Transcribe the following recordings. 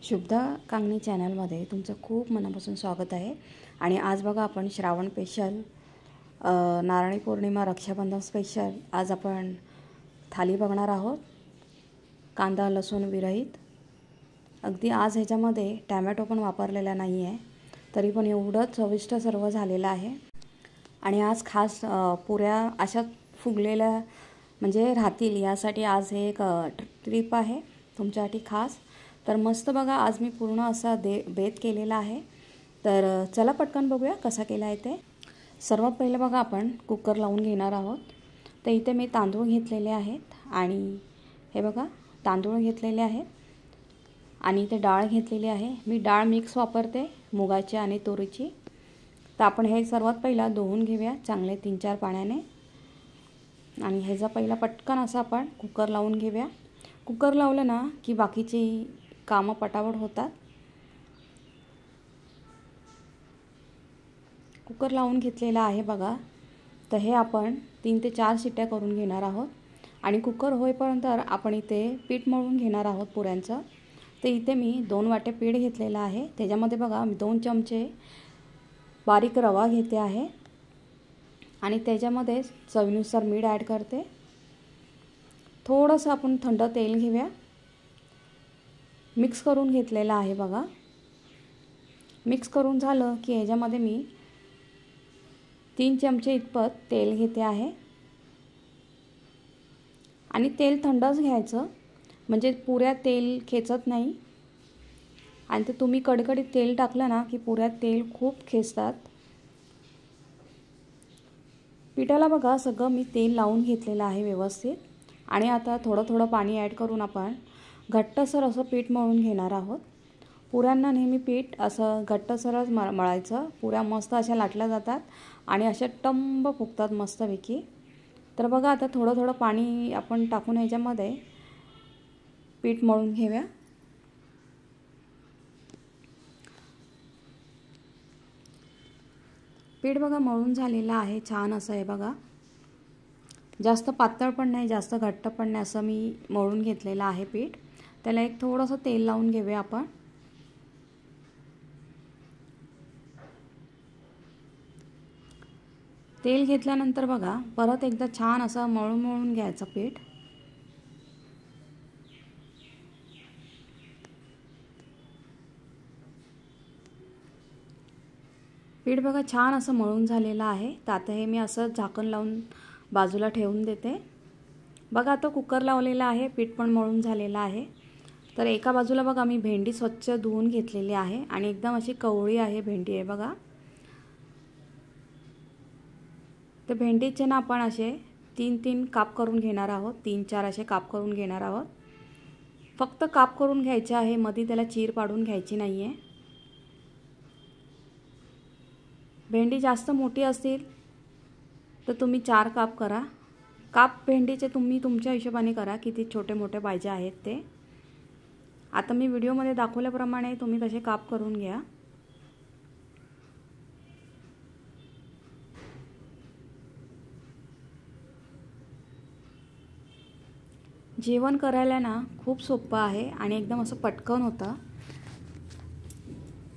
शुभदा कांगणे चॅनलमध्ये तुमचं खूप मनापासून स्वागत आहे। आणि आज बघा आपण श्रावण स्पेशल नारळी पौर्णिमा रक्षाबंधन स्पेशल आज आपण थाली बघणार आहोत। कांदा लसूण विरहित, अगदी आज ह्याच्यामध्ये टोमॅटो पण वापरलेला नाही आहे, तरी पण एवढं चविष्ट सर्व झालेलं आहे। आणि आज खास पुऱ्या अशा फुगलेल्या म्हणजे राहतील यासाठी आज हे एक ट्रिप आहे तुमच्यासाठी खास। तर मस्त बघा आज मी पूर्ण असा बेत केलेला आहे। तर चला पटकन बघूया कसा केला आहे ते। सर्वात पहिले बघा आपण कुकर लावून घेणार आहोत। तर इथे मी तांदूळ घेतलेले आहेत आणि हे बघा तांदूळ घेतलेले आहेत आणि इथे डाळ घेतलेली आहे। मी डाळ मिक्स वापरते मुगाची आणि तुरीची। तर आपण हे सर्वात पहिला धुवून घेऊया चांगले 3-4 पाण्याने आणि ह्याचा पहिला पटकन असा आपण कुकर लावून घेऊया। कुकर लावलं ना की बाकीची कामं पटापट होतात। कुकर लावून घेतलेला आहे बघा। तर हे आपण 3 ते 4 शिट्ट्या करून घेणार आहोत आणि कुकर होईपर्यंत आपण इथे पीठ मळून घेणार आहोत पुऱ्यांचं। तर इथे मी 2 वाटे पीठ घेतलेलं आहे। त्याच्यामध्ये बघा मी 2 चमचे बारीक रवा घेते आहे आणि त्याच्यामध्ये चवीनुसार मीठ ॲड करते। थोडंसं आपण थंड तेल घेऊया, मिक्स करून घेतलेलं आहे बघा। मिक्स करून झालं की ह्याच्यामध्ये मी 3 चमचे इतपत तेल घेते आहे आणि तेल थंडच घ्यायचं म्हणजे पुऱ्यात तेल खेचत नाही। आणि ते तुम्ही कडकडीत तेल टाकलं ना की पुऱ्यात तेल खूप खेचतात। पिठाला बघा सगळं मी तेल लावून घेतलेलं आहे व्यवस्थित आणि आता थोडं पाणी ॲड करून आपण घट्टसर असं पीठ मळून घेणार आहोत। पुऱ्यांना नेहमी पीठ असं घट्टसरच मळायचं, पुऱ्या मस्त अशा लाटल्या जातात आणि अशा टंब फुगतात मस्तपैकी। तर बघा आता थोडं पाणी आपण टाकून ह्याच्यामध्ये पीठ मळून घेऊया। पीठ बघा मळून झालेलं आहे छान असं आहे बघा। जास्त पातळ पण नाही जास्त घट्ट पण नाही असं मी मळून घेतलेलं आहे पीठ। त्याला एक थोडंसं तेल लावून घेऊया आपण। तेल घेतल्यानंतर बघा परत एकदा छान असं मळून घ्यायचं पीठ। पीठ बघा छान असं मळून झालेलं आहे। तर आता हे मी असं झाकण लावून बाजूला ठेवून देते। बघा आता कुकर लावलेला आहे, पीठ पण मळून झालेलं आहे। तर एका बाजूला बघा मी भेंडी स्वच्छ धुवून घेतलेली आहे आणि एकदम अशी कवळी आहे भेंडी आहे बघा। तर भेंडीचे ना आपण असे 3-3 काप करून घेणार आहोत, 3-4 असे काप करून घेणार आहोत। फक्त काप करून घ्यायचे आहे, मध्ये त्याला चीर पाडून घ्यायची नाही आहे। भेंडी जास्त मोठी असतील तर तुम्ही 4 काप करा। काप भेंडीचे तुम्ही तुमच्या हिशोबाने करा किती छोटे मोठे पाहिजे आहेत ते। आता मी व्हिडिओमध्ये दाखवल्याप्रमाणे तुम्ही तसे काप करून घ्या। जेवण करायला ना खूप सोपं आहे आणि एकदम असं पटकन होतं।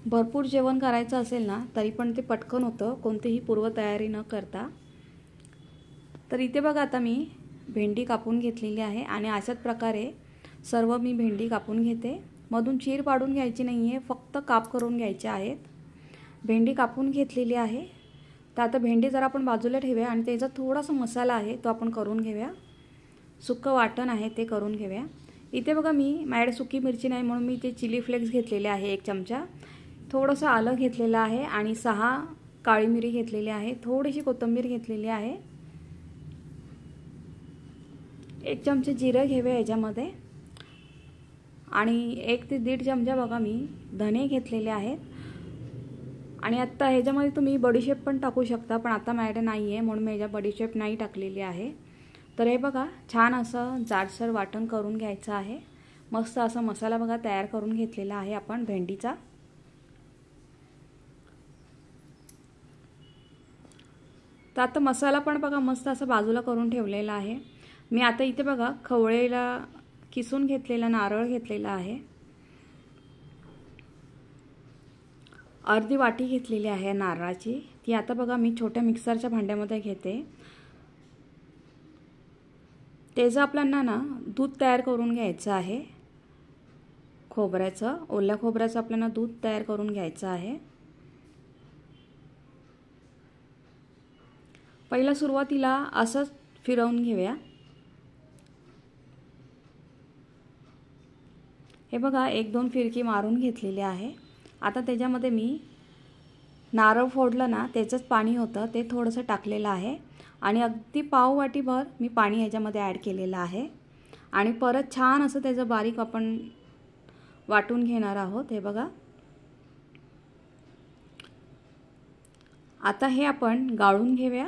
भरपूर जेवण करायचं असेल ना तरी पण ते पटकन होतं कोणतीही पूर्वतयारी न करता। तर इथे बघा आता मी भेंडी कापून घेतलेली आहे आणि अशाच प्रकारे सर्व मी भेंडी कापून घेते। मधून चीर पाडून घ्यायची नाही आहे, फक्त काप करून घ्यायचे आहेत। भेंडी कापून घेतलेली आहे। तर आता भेंडी जरा आपण बाजूला ठेवूया आणि त्याचा थोडासा मसाला आहे तो आपण करून घेऊया। सुक्कं वाटण आहे ते करून घेऊया। इथे बघा मी माझ्याकडे सुकी मिरची नाही म्हणून मी इथे चिली फ्लेक्स घेतलेले आहे 1 चमचा, थोडंसं आलं घेतलेलं आहे आणि 6 काळी मिरी घेतलेली आहे, थोडीशी कोथिंबीर घेतलेली आहे। 1 चमचे जिरं घेऊया याच्यामध्ये आणि 1 ते 1.5 चमचा बघा मी धने घेतलेले आहेत। आणि आता ह्याच्यामध्ये तुम्ही बडीशेप पण टाकू शकता, पण आता माझ्याकडे नाही आहे म्हणून मी ह्याच्या बडीशेप नाही टाकलेली आहे। तर हे बघा छान असं जाडसर वाटण करून घ्यायचं आहे। मस्त असा मसाला बघा तयार करून घेतलेला आहे आपण भेंडीचा। तर आता मसाला पण बघा मस्त असं बाजूला करून ठेवलेला आहे। मी आता इथे बघा खवळेला किसून घेतलेला नारळ घेतलेला आहे अर्धी वाटी घेतलेली आहे नारळाची, ती आता बघा मी छोट्या मिक्सरच्या भांड्यामध्ये घेते। त्याचं आपल्याला ना दूध तयार करून घ्यायचं आहे, खोबऱ्याचं, ओल्या खोबऱ्याचं आपल्याला दूध तयार करून घ्यायचं आहे। पहिला सुरुवातीला असंच फिरवून घेऊया। हे बघा 1-2 फिरकी मारून घेतलेली आहे। आता त्याच्यामध्ये मी नारळ फोडलं ना त्याचंच पाणी होतं ते थोडंसं टाकलेलं आहे आणि अगदी पाव वाटीभर मी पाणी याच्यामध्ये ॲड केलेलं आहे आणि परत छान असं त्याचं बारीक आपण वाटून घेणार आहोत। हे बघा आता हे आपण गाळून घेऊया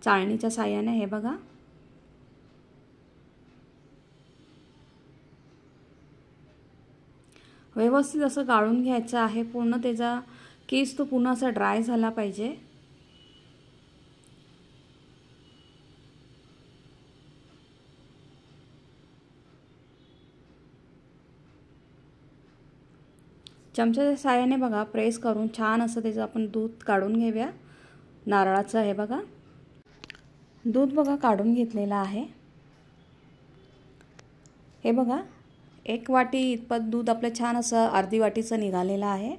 चाळणीच्या साहाय्याने। हे बघा व्यवस्थित असं गाळून घ्यायचं आहे, पूर्ण त्याचा केस तो पूर्ण असा ड्राय झाला पाहिजे। चमच्याच्या साहाय्याने बघा प्रेस करून छान असं त्याचं आपण दूध काढून घेऊया नारळाचं। हे बघा दूध बघा काढून घेतलेलं आहे। हे बघा 1 वाटी इतपत दूध आपलं छान असं अर्धी वाटीचं निघालेलं आहे।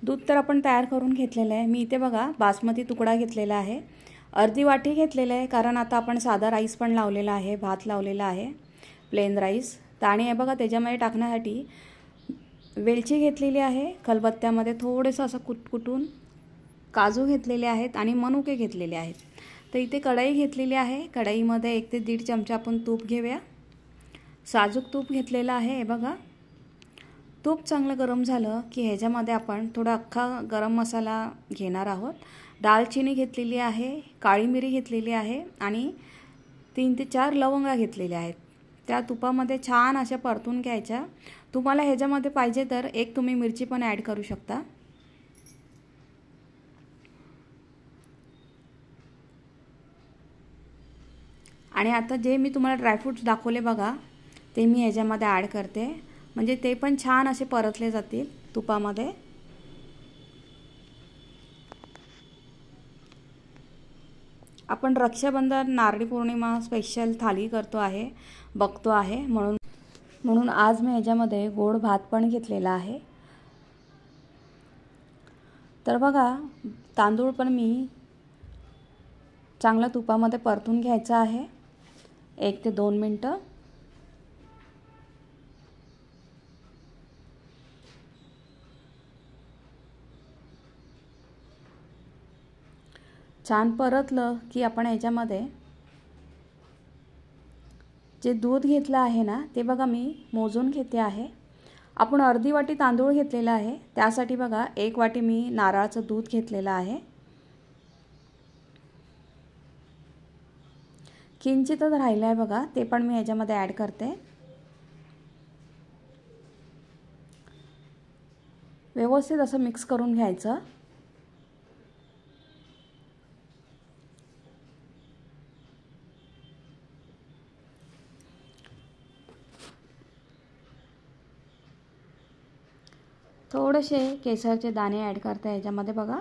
दूध तर आपण तयार करून घेतलेलं आहे। मी इथे बघा बासमती तुकडा घेतलेला आहे, अर्धी वाटी घेतलेला आहे, कारण आता आपण साधा राईस पण लावलेला आहे, भात लावलेला आहे प्लेन राईस। आणि हे बघा त्याच्यामध्ये टाकण्यासाठी वेलची घेतलेली आहे, खलबत्त्यामध्ये थोडंसं असं कुटकुटून काजू घेतलेले आहेत आणि मनुके घेतलेले आहेत। तर इथे कढई घेतलेली आहे, कढईमध्ये 1 ते 1.5 चमचा आपण तूप घेऊया, साजूक तूप घेतलेलं आहे। हे बघा तूप चांगलं गरम झालं की ह्याच्यामध्ये आपण थोडा अख्खा गरम मसाला घेणार आहोत। दालचिनी घेतलेली आहे, काळी मिरी घेतलेली आहे आणि 3 ते 4 लवंगा घेतलेल्या आहेत। त्या तुपामध्ये छान अशा परतून घ्यायच्या। तुम्हाला ह्याच्यामध्ये पाहिजे तर एक तुम्ही मिरची पण ॲड करू शकता। आणि आता जे मी तुम्हाला ड्रायफ्रूट्स दाखवले बघा ते मी ह्याच्यामध्ये ॲड करते, म्हणजे ते पण छान असे परतले जातील तुपामध्ये। आपण रक्षाबंधन नारळी पौर्णिमा स्पेशल थाली करतो आहे, बघतो आहे, म्हणून आज मी ह्याच्यामध्ये गोड भात पण घेतलेला आहे। तर बघा तांदूळ पण मी चांगला तुपामध्ये परतून घ्यायचा आहे 1 ते 2 मिनिटं। छान परतलं की आपण ह्याच्यामध्ये जे दूध घेतलं आहे ना ते बघा मी मोजून घेते आहे। आपण अर्धी वाटी तांदूळ घेतलेला आहे, त्यासाठी बघा 1 वाटी मी नारळाचं दूध घेतलेलं आहे। किंचितच राहिलं आहे बघा, ते पण मी ह्याच्यामध्ये ॲड करते। व्यवस्थित असं मिक्स करून घ्यायचं। थोडेसे केसरचे दाणे ॲड करते ह्याच्यामध्ये बघा।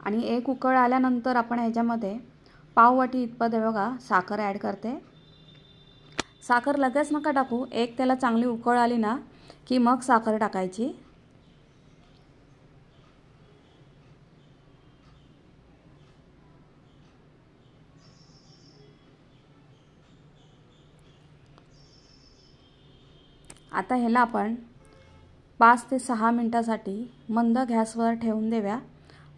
आणि 1 उकळ आल्यानंतर आपण ह्याच्यामध्ये पाव वाटी इतपत बघा साखर ॲड करते। साखर लगेच नका टाकू, एक त्याला चांगली उकळ आली ना की मग साखर टाकायची। आता ह्याला आपण 5 ते 6 मिनिटांसाठी मंद गॅसवर ठेवून देऊया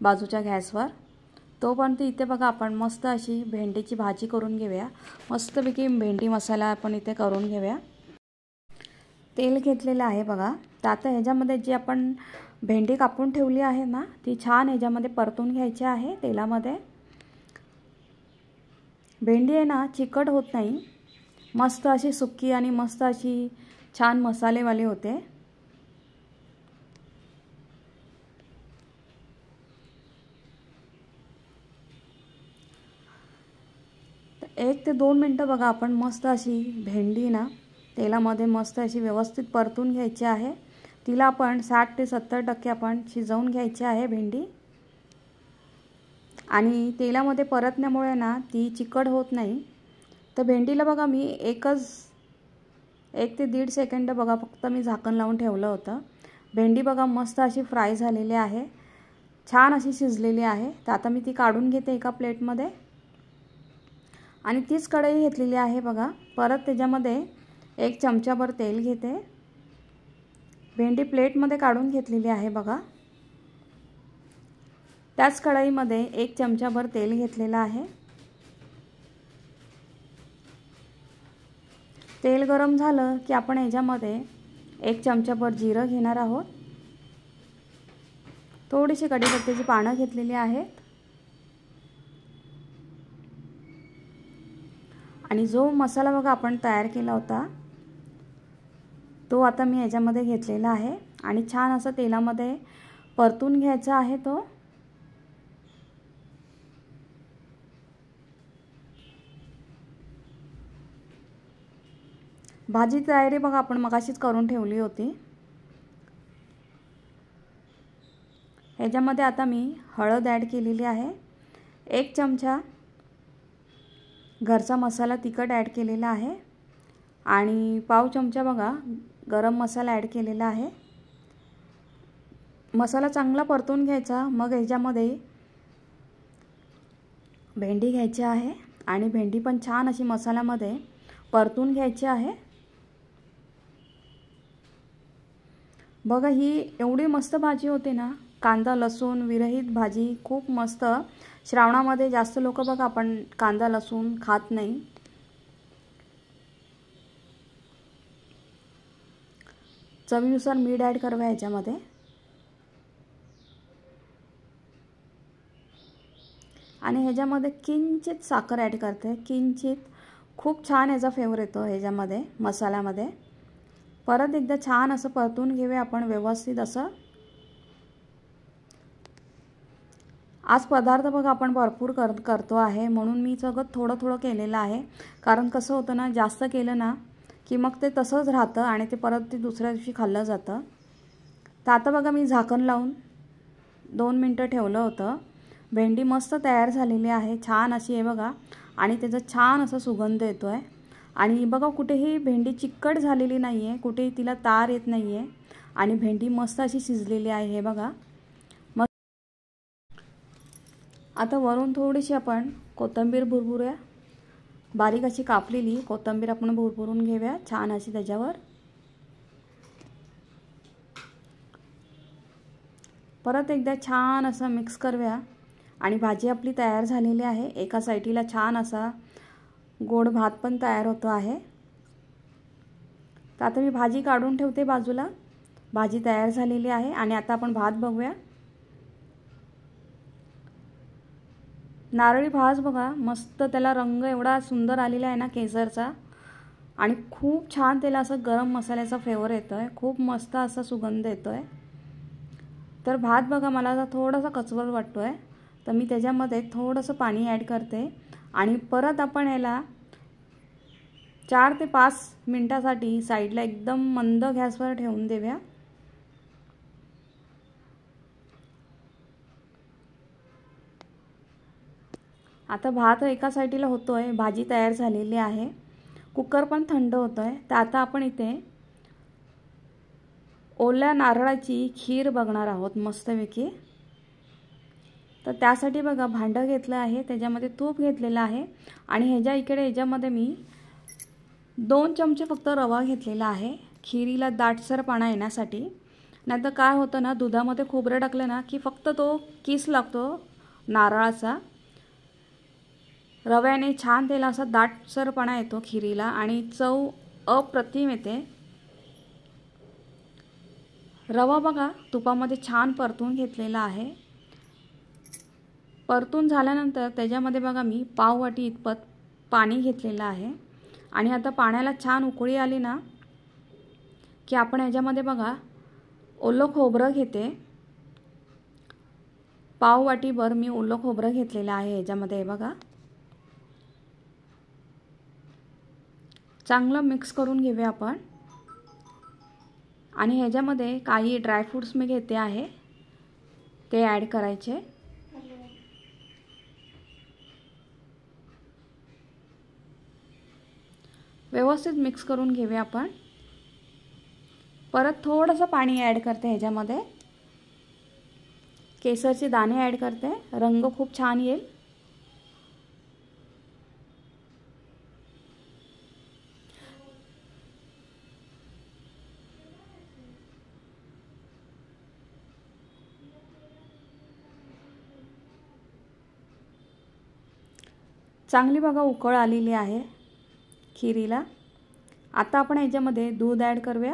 बाजूच्या गॅसवर। तोपर्यंत इथे बघा आपण मस्त अशी भेंडीची भाजी करून घेऊया, मस्तपैकी भेंडी मसाला आपण इथे करून घेऊया। तेल घेतलेलं आहे बघा, तर आता ह्याच्यामध्ये जी आपण भेंडी कापून ठेवली आहे ना ती छान ह्याच्यामध्ये परतून घ्यायची आहे तेलामध्ये। भेंडी आहे ना चिकट होत नाही, मस्त अशी सुक्की आणि मस्त अशी छान मसालेवाली होते। 1 ते 2 मिनटं बघा आपण मस्त अशी भेंडी ना तेलामध्ये मस्त अशी व्यवस्थित परतून घ्यायची आहे। तिला आपण 60 ते 70% आपण शिजवून घ्यायची आहे भेंडी। आणि तेलामध्ये परतण्यामुळे ना ती चिकट होत नाही। तर भेंडीला बघा मी 1 ते 1.5 सेकंद बघा फक्त मी झाकण लावून ठेवलं होतं। भेंडी बघा मस्त अशी फ्राय झालेली आहे, छान अशी शिजलेली आहे। तर आता मी ती काढून घेते एका प्लेटमध्ये आणि तीच कढई घेतलेली आहे बघा। परत त्याच्यामध्ये 1 चमचाभर तेल घेते। भेंडी प्लेटमध्ये काढून घेतलेली आहे बघा। त्याच कढईमध्ये 1 चमचाभर तेल घेतलेलं आहे। तेल गरम झालं की आपण याच्यामध्ये 1 चमचाभर जिरं घेणार आहोत। थोडीशी कढीपत्त्याची पानं घेतलेली आहेत आणि जो मसाला बघा आपण तयार केला होता तो आता मी याच्यामध्ये घेतलेला आहे आणि छान असं तेलामध्ये परतून घ्यायचा आहे तो। भाजी तयारी बघा आपण मगाशीच करून ठेवली होती। ह्याच्यामध्ये आता मी हळद ॲड केलेली आहे, 1 चमचा घरचा मसाला तिखट ॲड केलेला आहे आणि पाव चमचा बघा गरम मसाला ॲड केलेला आहे। मसाला चांगला परतून घ्यायचा। मग ह्याच्यामध्ये भेंडी घ्यायची आहे आणि भेंडी पण छान अशी मसाल्यामध्ये परतून घ्यायची आहे। बघा ही एवढी मस्त भाजी होते ना, कांदा लसूण विरहित भाजी, खूप मस्त। श्रावणामध्ये जास्त लोक बघा आपण कांदा लसूण खात नाही। चवीनुसार मीठ ॲड करूया याच्यामध्ये आणि ह्याच्यामध्ये किंचित साखर ॲड करते, किंचित। खूप छान याचा फ्लेवर येतो ह्याच्यामध्ये मसाल्यामध्ये। परत एकदा छान असं परतून घेऊया आपण व्यवस्थित असं। आज पदार्थ बघा आपण भरपूर करतो आहे म्हणून मी सगळं थोडं थोडं केलेलं आहे। कारण कसं होतं ना, जास्त केलं ना की मग ते तसंच राहतं आणि ते परत ते दुसऱ्या दिवशी खाल्लं जातं। तर आता बघा मी झाकण लावून 2 मिनटं ठेवलं होतं। भेंडी मस्त तयार झालेली आहे, छान अशी आहे बघा आणि त्याचा छान असा सुगंध येतो आहे। आणि बघा कुठेही भेंडी चिकट झालेली नाही आहे, कुठेही तिला तार येत नाही आहे आणि भेंडी मस्त अशी शिजलेली आहे हे बघा। मग आता वरून थोडीशी आपण कोथिंबीर भुरभुरूया, बारीक अशी कापलेली कोथिंबीर आपण भुरभुरून घेऊया छान अशी त्याच्यावर। परत एकदा छान असं मिक्स करूया आणि भाजी आपली तयार झालेली आहे। एका साईडला छान असा गोड भात पण तयार होतो आहे। तर आता मी भाजी काढून ठेवते बाजूला। भाजी तयार झालेली आहे आणि आता आपण भात बघूया। नारळी भात बघा मस्त, त्याला रंग एवढा सुंदर आलेला आहे ना केसरचा आणि खूप छान त्याला असं गरम मसाल्याचा फ्लेवर येतोय, खूप मस्त असा सुगंध येतोय। तर भात बघा मला आता थोडासा कचवट वाटतोय तर मी त्याच्यामध्ये थोडंसं पाणी ॲड करते आणि परत आपण याला 4 ते 5 मिनिटासाठी साईडला एकदम मंद गॅसवर ठेवून देऊया। आता भात एका साईडला होतोय, भाजी तयार झालेली आहे, कुकर पण थंड होतोय। तर आता आपण इथे ओल्या नारळाची खीर बघणार आहोत मस्तपैकी। तर त्यासाठी बघा भांडं घेतलं आहे, त्याच्यामध्ये तूप घेतलेलं आहे आणि ह्याच्यामध्ये मी 2 चमचे फक्त रवा घेतलेला आहे खिरीला दाटसरपणा येण्यासाठी। नाहीतर काय होतं ना, दुधामध्ये खोबरं टाकलं ना की फक्त तो किस लागतो नारळाचा। रव्याने छान त्याला असा दाटसरपणा येतो खिरीला आणि चव अप्रतिम येते। रवा बघा तुपामध्ये छान परतून घेतलेला आहे। परतून झाल्यानंतर त्याच्यामध्ये बघा मी पाव वाटी इतपत पाणी घेतलेलं आहे आणि आता पाण्याला छान उकळी आली ना की आपण याच्यामध्ये बघा ओलं खोबरं घेते, पाव वाटीभर मी ओलं खोबरं घेतलेलं आहे याच्यामध्ये बघा। चांगलं मिक्स करून घेऊया आपण। आणि ह्याच्यामध्ये काही ड्रायफ्रूट्स मी घेते आहे, ते ॲड करायचे। व्यवस्थित मिक्स करून घेऊया आपण। परत थोडंसं पाणी ॲड करते ह्याच्यामध्ये, केसरचे दाणे ॲड करते, रंग खूप छान येईल। चांगली बघा उकळ आलेली आहे खिरीला। आता आपण ह्याच्यामध्ये दूध ॲड करूया।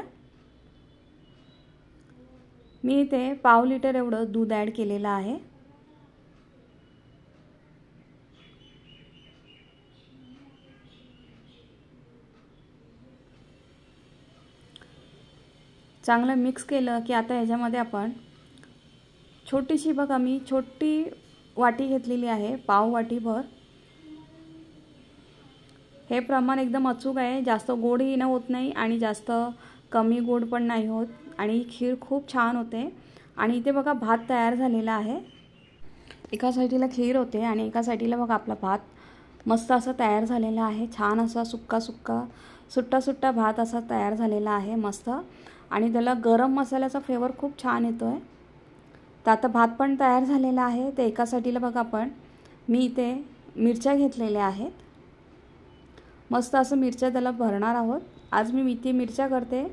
मी इथे पाव लिटर एवढं दूध ॲड केलेलं आहे। चांगलं मिक्स केलं की आता ह्याच्यामध्ये आपण छोटीशी बघा मी छोटी वाटी घेतलेली आहे, पाव वाटीभर। हे प्रमाण एकदम अचूक आहे, जास्त गोडही होत नाही आणि जास्त कमी गोड पण नाही होत आणि खीर खूप छान होते। आणि इथे बघा भात तयार झालेला आहे। एका साईडला खीर होते आणि एका साईडला बघा आपला भात मस्त असा तयार झालेला आहे। छान असा सुक्का सुट्टा भात असा तयार झालेला आहे मस्त। आणि त्याला गरम मसाल्याचा फ्लेवर खूप छान येतोय। तर आता भात पण तयार झालेला आहे। तर एका साईडला बघा मी इथे मिरच्या घेतलेल्या आहेत, मस्त असं मिरच्या त्याला भरणार आहोत। आज मी इथे मिरच्या करते,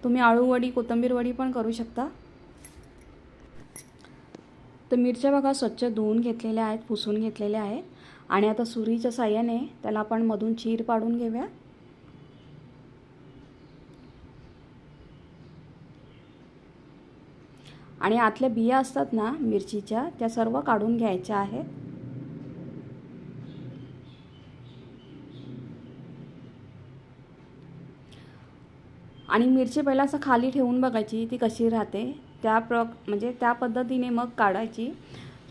तुम्ही आळूवडी कोथिंबीर वडी पण करू शकता। तर मिरच्या बघा स्वच्छ धुवून घेतलेल्या आहेत, पुसून घेतलेल्या आहेत। आणि आता सुरीच्या साहाय्याने त्याला आपण मधून चीर पाडून घेऊया। आणि आतल्या बिया असतात ना मिरचीच्या, त्या सर्व काढून घ्यायच्या आहेत। आणि मिरची पहिला असं खाली ठेवून बघायची ती कशी राहते, म्हणजे त्या पद्धतीने मग काढायची,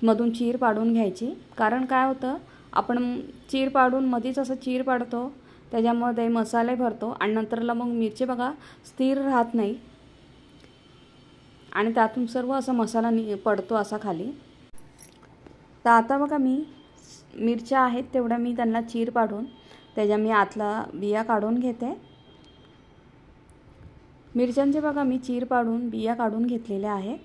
मधून चीर पाडून घ्यायची। कारण काय होतं, आपण चीर पाडून मधीच असं चीर पाडतो, त्याच्यामध्ये मसाले भरतो आणि नंतरला मग मिरची बघा स्थिर राहत नाही आणि त्यातून सर्व असा मसाला पडतो असा खाली। तर आता बघा मी मिरच्या आहेत तेवढ्या मी त्यांना चीर पाडून त्याच्या मी आतला बिया काढून घेते। मिरच्यांचे बघा मी चीर पाडून बिया काढून घेतलेल्या आहेत।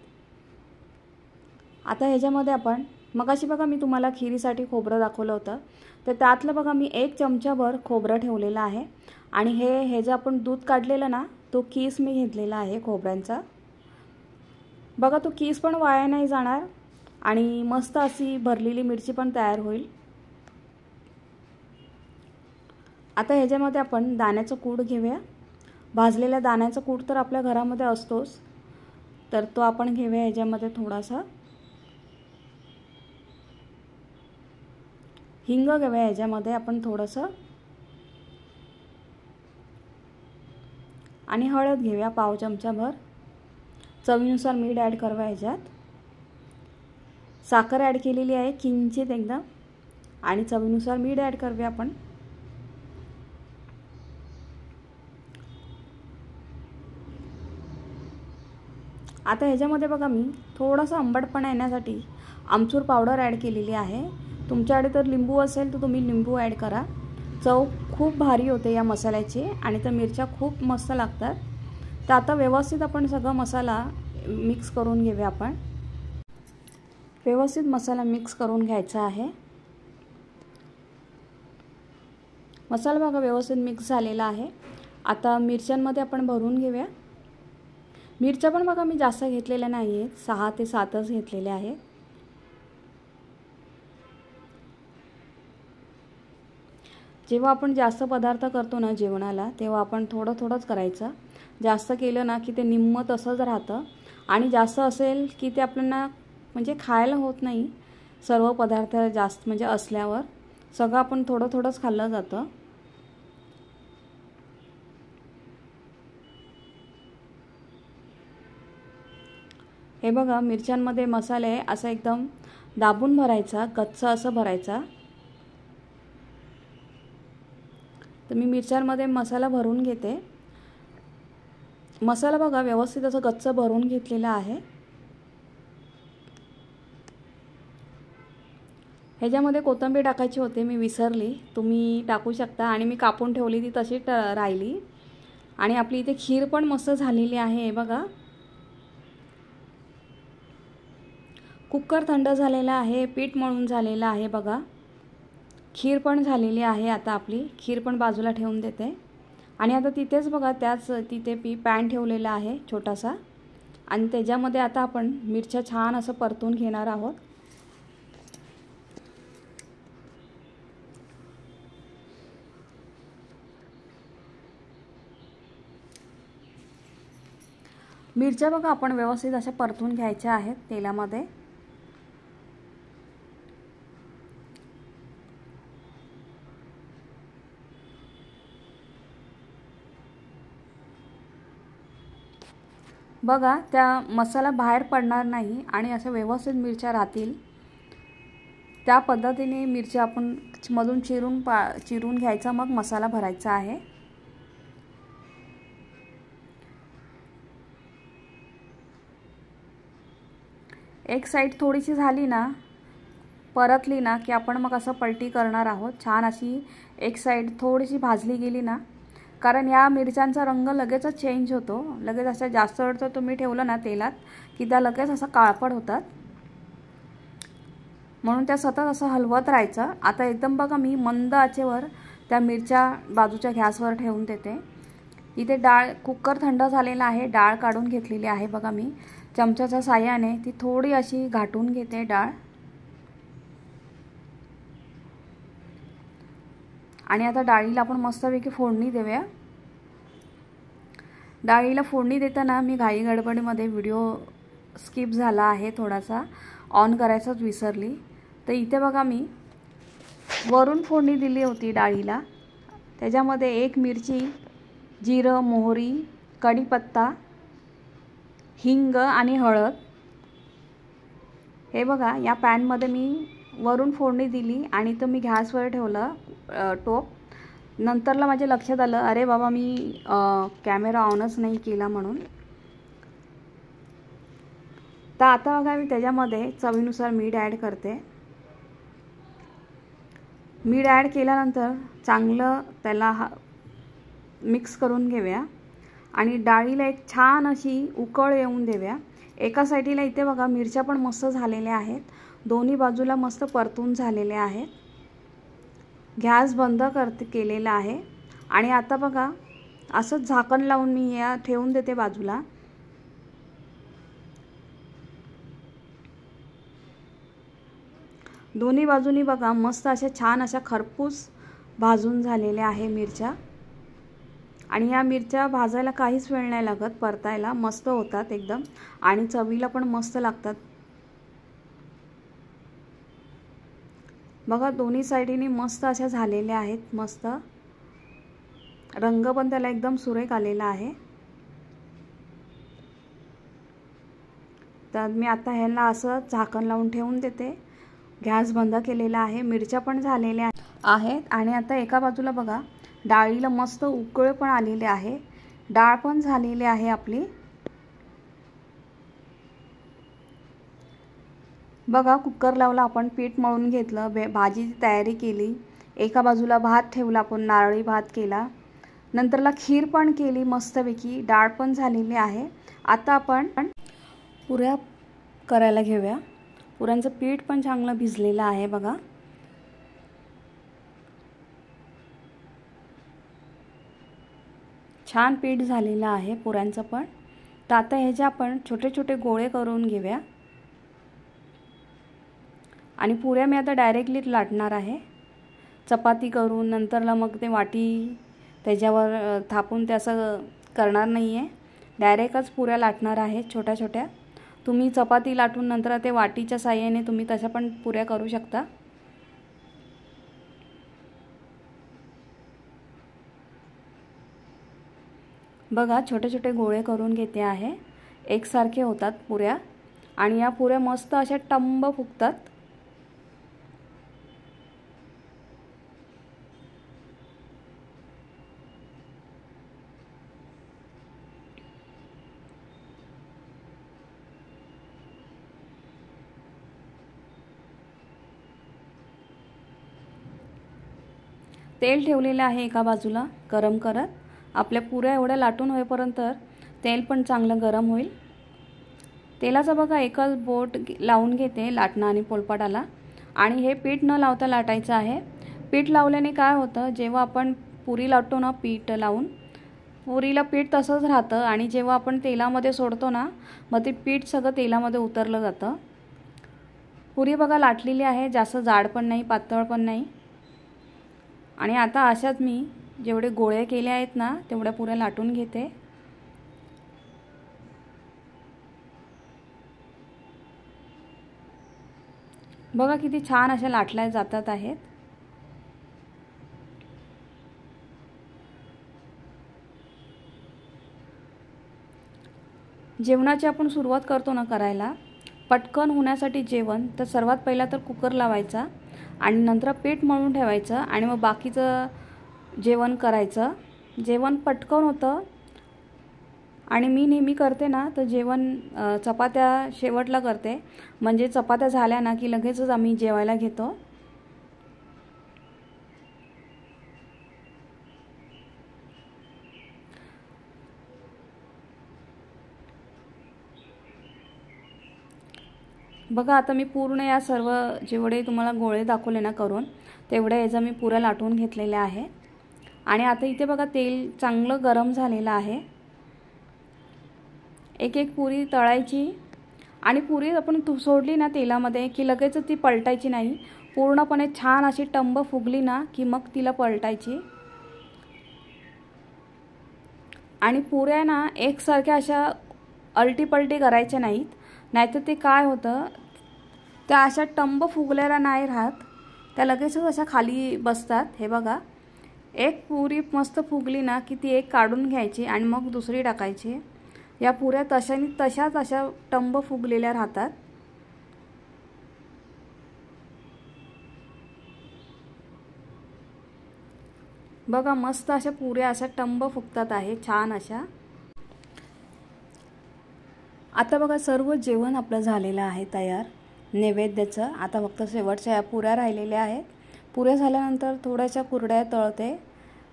आता ह्याच्यामध्ये आपण मगाशी बघा मी तुम्हाला खिरीसाठी खोबरं दाखवलं होतं, तर त्यातलं बघा मी 1 चमचाभर खोबरं ठेवलेलं आहे। आणि हे जे आपण दूध काढलेलं ना, तो कीस मी घेतलेला आहे खोबऱ्यांचा। बघा तो कीस पण वाया नाही जाणार आणि मस्त अशी भरलेली मिरची पण तयार होईल। आता ह्याच्यामध्ये आपण दाण्याचं कूट घेऊया। भाजलेल्या दाण्याचा कूट तर आपल्या घरामध्ये असतोच, तर तो आपण घेऊया ह्याच्यामध्ये थोडासा। हिंग घेऊया ह्याच्यामध्ये आपण थोडंसं, आणि हळद घेऊया पाव चमचाभर। चवीनुसार मीठ ॲड करूया ह्याच्यात। साखर ॲड केलेली आहे किंचित एकदम, आणि चवीनुसार मीठ ॲड करूया आपण। आता ह्याच्यामध्ये बघा मी थोडासा आंबटपणा येण्यासाठी आमचूर पावडर ॲड केलेली आहे। तुमच्याकडे तर लिंबू असेल तर तुम्ही लिंबू ॲड करा। चव खूप भारी होते या मसाल्याची आणि त्या मिरच्या खूप मस्त लागतात। तर आता व्यवस्थित आपण सगळा मसाला मिक्स करून घेऊया आपण। व्यवस्थित मसाला मिक्स करून घ्यायचा आहे। मसाला बघा व्यवस्थित मिक्स झालेला आहे। आता मिरच्यांमध्ये आपण भरून घेऊया। मिरच्या पण बघा मी जास्त घेतलेल्या नाही आहेत, 6 ते 7च घेतलेल्या आहेत। जेव्हा आपण जास्त पदार्थ करतो ना जेवणाला, तेव्हा आपण थोडंच करायचं। जास्त केलं ना की ते निम्म तसंच राहतं आणि जास्त असेल की ते आपल्याला म्हणजे खायला होत नाही। सर्व पदार्थ जास्त म्हणजे असल्यावर सगळं आपण थोडंच खाल्लं जातं। हे बघा मिरच्यांमध्ये मसाले असं एकदम दाबून भरायचा, कच्चा असं भरायचा। तर मी मिरच्यांमध्ये मसाला भरून घेते। मसाला बघा व्यवस्थित असं गच्च भरून घेतलेला आहे। ह्याच्यामध्ये कोथिंबीर टाकायची होते, मी विसरली, तुम्ही टाकू शकता। आणि मी कापून ठेवली ती तशीच राहिली। आणि आपली इथे खीर पण मस्त झालेली आहे बघा। कुकर थंड झालेला आहे, पीठ मळून झालेलं आहे बघा। खीर पण झालेली आहे। आता आपली खीर पण बाजूला ठेवून देते। आणि आता तिथेच बघा तिथे पॅन ठेवलेला आहे छोटासा, आणि त्याच्यामध्ये आता आपण मिरच्या छान असं परतून घेणार आहोत। मिरच्या बघा आपण व्यवस्थित अशा परतून घ्यायच्या आहेत तेलामध्ये। बघा त्या मसाला बाहेर पडणार नाही आणि अशा व्यवस्थित मिरच्या राहतील, त्या पद्धतीने मिरच्या आपण मधून चिरून घ्यायचा, मग मसाला भरायचा आहे। एक साइड थोडीशी झाली ना, परतली ना की आपण मग असं पलटी करणार आहोत। छान अशी एक साइड थोडीशी भाजली गेली ना, कारण या मिरच्यांचा रंग लगेचच चेंज होतो। लगेच असं जास्त वेळ तुम्ही ठेवलं ना तेलात की त्या लगेच असं काळपट होतात, म्हणून त्या सतत असं हलवत राहायचं। आता एकदम बघा मी मंद आचेवर त्या मिरच्या बाजूच्या गॅसवर ठेवून देते। इथे डाळ, कुकर थंड झालेला आहे, डाळ काढून घेतलेली आहे बघा। मी चमच्याच्या साहाय्याने ती थोडी अशी घाटून घेते डाळ। आणि आता डाळीला आपण मस्तपैकी फोडणी देऊया। डाळीला फोडणी देताना मी घाई गडबडीमध्ये व्हिडिओ स्किप झाला आहे, थोडासा ऑन करायचाच विसरली। तर इथे बघा मी वरून फोडणी दिली होती डाळीला। त्याच्यामध्ये एक मिरची, जिरं, मोहरी, कढीपत्ता, हिंग आणि हळद हे बघा या पॅनमध्ये मी वरून फोडणी दिली आणि तो मी गॅसवर ठेवलं टोप। नंतरला माझ्या लक्षात आलं, अरे बाबा मी कॅमेरा ऑनच नाही केला म्हणून। तर आता बघा मी त्याच्यामध्ये चवीनुसार मीठ ॲड करते। मीठ ॲड केल्यानंतर चांगलं त्याला मिक्स करून घेऊया आणि डाळीला एक छान अशी उकळ येऊन देऊया। एका साईडला इथे बघा मिरच्या पण मस्त झालेल्या आहेत, दोन्ही बाजूला मस्त परतून झालेल्या आहेत। गॅस बंद केलेला आहे आणि आता बघा असंच झाकण लावून मी या ठेवून देते बाजूला। दोन्ही बाजूनी बघा मस्त अशा छान अशा खरपूस भाजून झालेल्या आहे मिरच्या। आणि या मिरच्या भाजायला काहीच वेळ नाही लागत, परतायला मस्त होतात एकदम आणि चवीला पण मस्त लागतात। बघा दोन्ही साइडीने मस्त अशा झालेल्या आहेत, मस्त रंग पण त्याला एकदम सुरेख आलेला आहे। तर मी आता ह्याला असं झाकण लावून ठेवून देते। गॅस बंद केलेला आहे, मिरच्या पण झालेल्या आहेत आणि आता एका बाजूला बघा डाळीला मस्त उकळ पण आलेले आहे, डाळ पण झालेली आहे आपली। बघा कुकर लावला, आपण पीठ मळून घेतलं, भाजीची तयारी केली, एका बाजूला भात ठेवला, आपण नारळी भात केला, नंतरला खीर पण केली मस्तपैकी, डाळ पण झालेली आहे। आता आपण पुऱ्या करायला घेऊया। पुऱ्यांचं पीठ पण चांगलं भिजलेलं आहे बघा। छान पीठ झालेलं आहे पुऱ्यांचं पण। तर आता ह्याचे आपण छोटे छोटे गोळे करून घेऊया आणि पुऱ्या मी आता डायरेक्टली लाटणार आहे चपाती करून, नंतरला मग ते वाटी त्याच्यावर थापून ते असं करणार नाही आहे, डायरेक्टच पुऱ्या लाटणार आहे छोट्या छोट्या। तुम्ही चपाती लाटून नंतर ते वाटीच्या साहाय्याने तुम्ही तशा पण पुऱ्या करू शकता। बघा छोटे छोटे गोळे करून घेते आहे, एकसारखे होतात पुऱ्या आणि या पुऱ्या मस्त अशा टंब फुगतात। तेल ठेवलेलं आहे एका बाजूला गरम करत. आपल्या पुऱ्या एवढ्या लाटून होईपर्यंत तेल पण चांगलं गरम होईल. तेलाचा बघा एकच बोट लावून घेते लाटणं आणि पोळपाटाला. आणि हे पीठ न लावता लाटायचं आहे. पीठ लावल्याने काय होतं, जेव्हा आपण पुरी लाटतो ना पीठ लावून, पुरीला पीठ तसंच राहतं आणि जेव्हा आपण तेलामध्ये सोडतो ना मग ते पीठ सगळं तेलामध्ये उतरलं जातं. पुरी बघा लाटलेली आहे, जास्त जाड पण नाही पातळ पण नाही. आणि आता अशाच मी जेवढे गोळे केले आहेत ना तेवढ्या पुऱ्या लाटून घेते. बघा किती छान अशा लाटल्या जातात आहेत. जेवणाची आपण सुरुवात करतो ना करायला, पटकन होण्यासाठी जेवण, तर सर्वात पहिला तर कुकर लावायचा आणि नंतर पीठ मळून ठेवायचं आणि मग बाकीचं जेवण करायचं. जेवण पटकन होतं. आणि मी नेहमी करते ना तर जेवण चपात्या शेवटला करते, म्हणजे चपात्या झाल्या ना की लगेचच आम्ही जेवायला घेतो. बघा आता मी पूर्ण या सर्व जेवढे तुम्हाला गोळे दाखवले ना करून, तेवढ्या याचा मी पुऱ्या लाटून घेतलेल्या आहे. आणि आता इथे बघा तेल चांगलं गरम झालेलं आहे. एक एक पुरी तळायची आणि पुरी आपण सोडली ना तेलामध्ये की लगेच ती पलटायची नाही. पूर्णपणे छान अशी टंब फुगली ना की मग तिला पलटायची. आणि पुऱ्या ना एकसारख्या अशा अलटी-पलटी करायच्या नाहीत, नाहीतर ते काय होतं, त्या अशा टंब फुगलेल्या नाही राहत, त्या लगेचच अशा खाली बसतात. हे बघा, एक पुरी मस्त फुगली ना की ती एक काढून घ्यायची आणि मग दुसरी टाकायची. या पुऱ्या तशाच अशा टंब फुगलेल्या राहतात. बघा मस्त अशा पुऱ्या अशा टंब फुगतात आहे छान अशा. आता बघा सर्व जेवण आपलं झालेलं आहे तयार नैवेद्याचं. आता फक्त शेवटच्या या पुऱ्या राहिलेल्या आहेत. पुऱ्या झाल्यानंतर थोड्याशा कुरड्या तळते,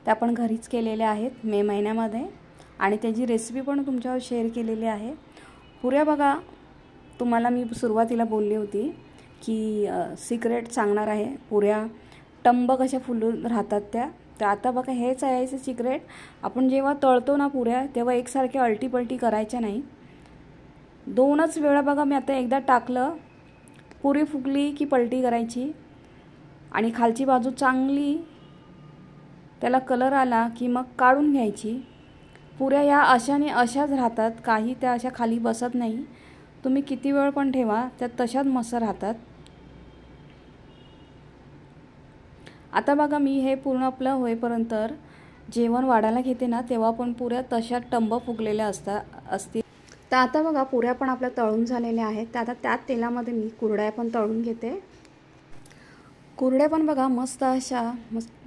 त्या पण घरीच केलेल्या आहेत मे महिन्यामध्ये आणि त्याची रेसिपी पण तुमच्यावर शेअर केलेली आहे. पुऱ्या बघा तुम्हाला मी सुरुवातीला बोलली होती की सिक्रेट सांगणार आहे, पुऱ्या टंब कशा फुलून राहतात त्या. तर आता बघा हेच आहे सिक्रेट. आपण जेव्हा तळतो ना पुऱ्या तेव्हा एकसारख्या अलटी-पलटी करायच्या नाही. दोनच वेळा बघा मी आता एकदा टाकलं, पुरी फुगली की पलटी करायची आणि खालची बाजू चांगली त्याला कलर आला की मग काढून घ्यायची. पुऱ्या या अशाच राहतात, काही त्या अशा खाली बसत नाही. तुम्ही किती वेळ पण ठेवा त्या तशाच मस्त राहतात. आता बघा मी हे पूर्ण आपलं होईपर्यंत जेवण वाढायला घेते ना तेव्हा पण पुऱ्या तशा टंब फुगलेल्या असतील. तर आता बघा पुऱ्या पण आपल्या तळून झालेल्या आहेत. तर आता त्याच तेलामध्ये मी कुरड्या पण तळून घेते. कुरड्या पण बघा मस्त अशा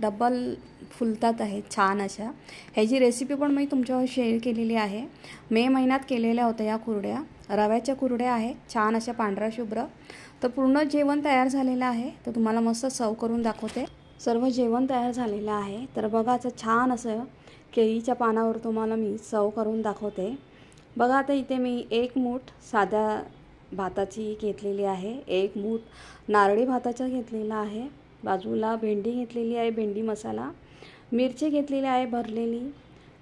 डबल फुलतात आहेत छान अशा. ह्याची रेसिपी पण मी तुमच्यावर शेअर केलेली आहे. मे महिन्यात केलेल्या होत्या या कुरड्या. रव्याच्या कुरड्या आहेत छान अशा पांढऱ्या शुभ्र. तर पूर्ण जेवण तयार झालेलं आहे. तर तुम्हाला मस्त सर्व करून दाखवते. सर्व जेवण तयार झालेलं आहे. तर बघा असं छान असं केळीच्या पानावर तुम्हाला मी सर्व करून दाखवते. बघा आता इथे मी एक मूठ साध्या भाताची घेतलेली आहे, एक मूठ नारळी भाताचा घेतलेला आहे, बाजूला भेंडी घेतलेली आहे, भेंडी मसाला, मिरची घेतलेली आहे भरलेली,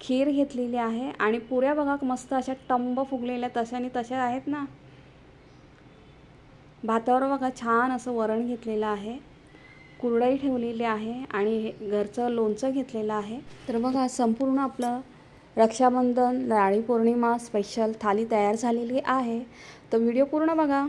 खीर घेतलेली आहे आणि पुऱ्या बघा मस्त अशा टंब फुगलेल्या तशा आहेत ना. भातावर बघा छान असं वरण घेतलेलं आहे, कुरडई ठेवलेली आहे आणि घरचं लोणचं घेतलेलं आहे. तर बघा संपूर्ण आपलं रक्षाबंधन नारळी पौर्णिमा स्पेशल थाली तयार झालेली आहे. तर व्हिडिओ पूर्ण बघा.